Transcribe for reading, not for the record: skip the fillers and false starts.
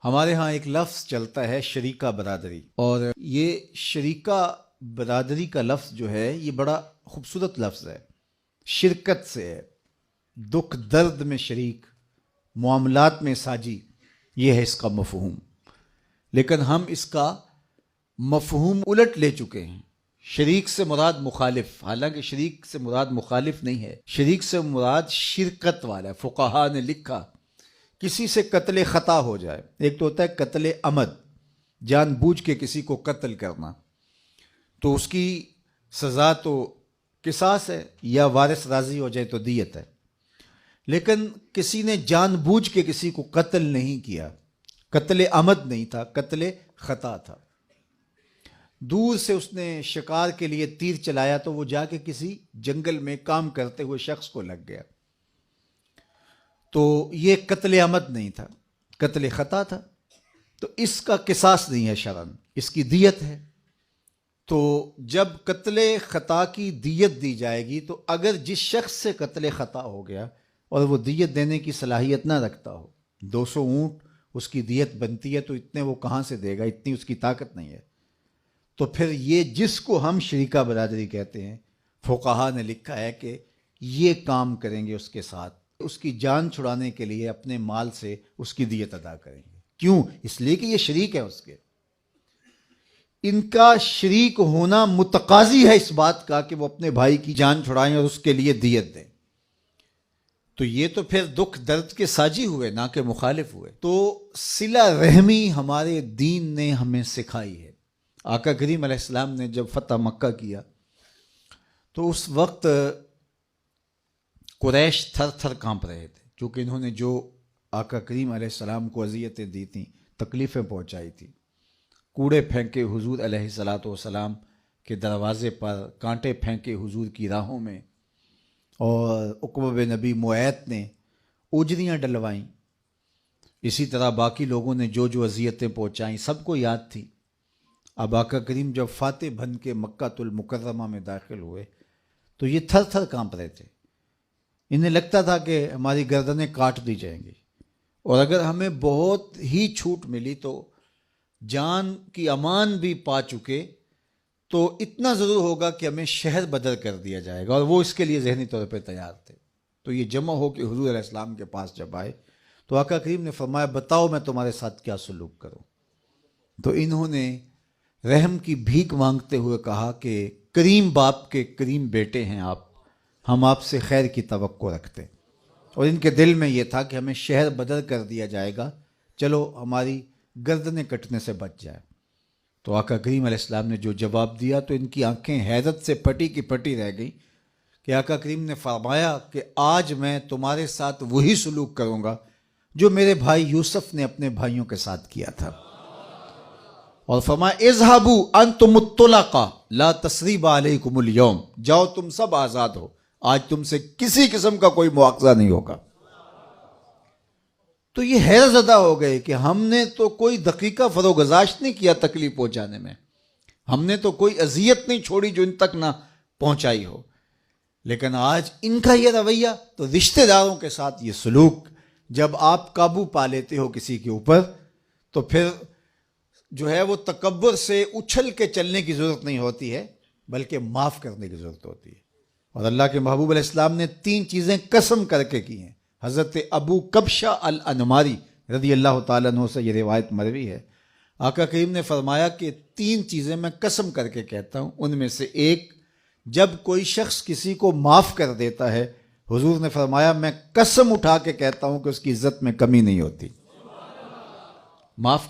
ہمارے ہاں ایک لفظ چلتا ہے شریکہ برادری، اور یہ شریکہ برادری کا لفظ جو ہے یہ بڑا خوبصورت لفظ ہے، شرکت سے ہے، دکھ درد میں شریک، معاملات میں ساجی، یہ ہے اس کا مفہوم۔ لیکن ہم اس کا مفہوم الٹ لے چکے ہیں۔ شریک سے مراد مخالف، حالانکہ شریک سے مراد مخالف نہیں ہے، شریک سے مراد شرکت والا ہے۔ فقہا نے لکھا کسی سے قتل خطا ہو جائے، ایک تو ہوتا ہے قتل عمد، جان بوجھ کے کسی کو قتل کرنا، تو اس کی سزا تو قصاص ہے، یا وارث راضی ہو جائے تو دیت ہے۔ لیکن کسی نے جان بوجھ کے کسی کو قتل نہیں کیا، قتل عمد نہیں تھا، قتل خطا تھا، دور سے اس نے شکار کے لیے تیر چلایا تو وہ جا کے کسی جنگل میں کام کرتے ہوئے شخص کو لگ گیا، تو یہ قتل عمد نہیں تھا، قتل خطا تھا، تو اس کا قصاص نہیں ہے شرعاً، اس کی دیت ہے۔ تو جب قتل خطا کی دیت دی جائے گی تو اگر جس شخص سے قتل خطا ہو گیا اور وہ دیت دینے کی صلاحیت نہ رکھتا ہو، 200 اونٹ اس کی دیت بنتی ہے، تو اتنے وہ کہاں سے دے گا، اتنی اس کی طاقت نہیں ہے، تو پھر یہ جس کو ہم شریکہ برادری کہتے ہیں، فقہا نے لکھا ہے کہ یہ کام کریں گے اس کے ساتھ، اس کی جان چھڑانے کے لیے اپنے مال سے اس کی دیت ادا کریں گے۔ کیوں؟ اس لیے کہ یہ شریک ہے اس کے، ان کا شریک ہونا متقاضی ہے اس بات کا کہ وہ اپنے بھائی کی جان چھڑائیں اور اس کے لیے دیت دیں، تو یہ تو پھر دکھ درد کے ساجی ہوئے، نہ کہ مخالف ہوئے۔ تو صلہ رحمی ہمارے دین نے ہمیں سکھائی ہے۔ آقا کریم علیہ السلام نے جب فتح مکہ کیا تو اس وقت قریش تھر تھر کانپ رہے تھے، کیونکہ انہوں نے جو آقا کریم علیہ السلام کو اذیتیں دی تھیں، تکلیفیں پہنچائی تھیں، کوڑے پھینکے حضور علیہ السلام کے دروازے پر، کانٹے پھینکے حضور کی راہوں میں، اور عقبہ بن نبی معیط نے اجریاں ڈلوائیں، اسی طرح باقی لوگوں نے جو جو اذیتیں پہنچائیں سب کو یاد تھی۔ اب آقا کریم جب فاتح بن کے مکہ المکرمہ میں داخل ہوئے تو یہ تھر تھر کانپ رہے تھے، انہیں لگتا تھا کہ ہماری گردنیں کاٹ دی جائیں گی، اور اگر ہمیں بہت ہی چھوٹ ملی تو جان کی امان بھی پا چکے تو اتنا ضرور ہوگا کہ ہمیں شہر بدر کر دیا جائے گا، اور وہ اس کے لیے ذہنی طور پہ تیار تھے۔ تو یہ جمع ہو کے حضور علیہ السلام کے پاس جب آئے تو آقا کریم نے فرمایا بتاؤ میں تمہارے ساتھ کیا سلوک کروں، تو انہوں نے رحم کی بھیک مانگتے ہوئے کہا کہ کریم باپ کے کریم بیٹے ہیں آپ، ہم آپ سے خیر کی توقع رکھتے، اور ان کے دل میں یہ تھا کہ ہمیں شہر بدر کر دیا جائے گا، چلو ہماری گردنیں کٹنے سے بچ جائے۔ تو آقا کریم علیہ السلام نے جو جواب دیا تو ان کی آنکھیں حیرت سے پھٹی کی پھٹی رہ گئیں کہ آقا کریم نے فرمایا کہ آج میں تمہارے ساتھ وہی سلوک کروں گا جو میرے بھائی یوسف نے اپنے بھائیوں کے ساتھ کیا تھا، اور فرمایا اذهبوا انتم الطلقاء لا تثریب علیکم اليوم، جاؤ تم سب آزاد ہو، آج تم سے کسی قسم کا کوئی مواخذہ نہیں ہوگا۔ تو یہ حیرت زدہ ہو گئے کہ ہم نے تو کوئی دقیقہ فروگزاشت نہیں کیا تکلیف پہنچانے میں، ہم نے تو کوئی اذیت نہیں چھوڑی جو ان تک نہ پہنچائی ہو، لیکن آج ان کا یہ رویہ، تو رشتہ داروں کے ساتھ یہ سلوک، جب آپ قابو پا لیتے ہو کسی کے اوپر تو پھر جو ہے وہ تکبر سے اچھل کے چلنے کی ضرورت نہیں ہوتی ہے، بلکہ معاف کرنے کی ضرورت ہوتی ہے۔ اور اللہ کے محبوب علیہ السلام نے 3 چیزیں قسم کر کے کی ہیں۔ حضرت ابو کبشہ الانماری رضی اللہ تعالیٰ عنہ سے یہ روایت مروی ہے، آقا کریم نے فرمایا کہ 3 چیزیں میں قسم کر کے کہتا ہوں، ان میں سے ایک، جب کوئی شخص کسی کو معاف کر دیتا ہے، حضور نے فرمایا میں قسم اٹھا کے کہتا ہوں کہ اس کی عزت میں کمی نہیں ہوتی۔ معاف کر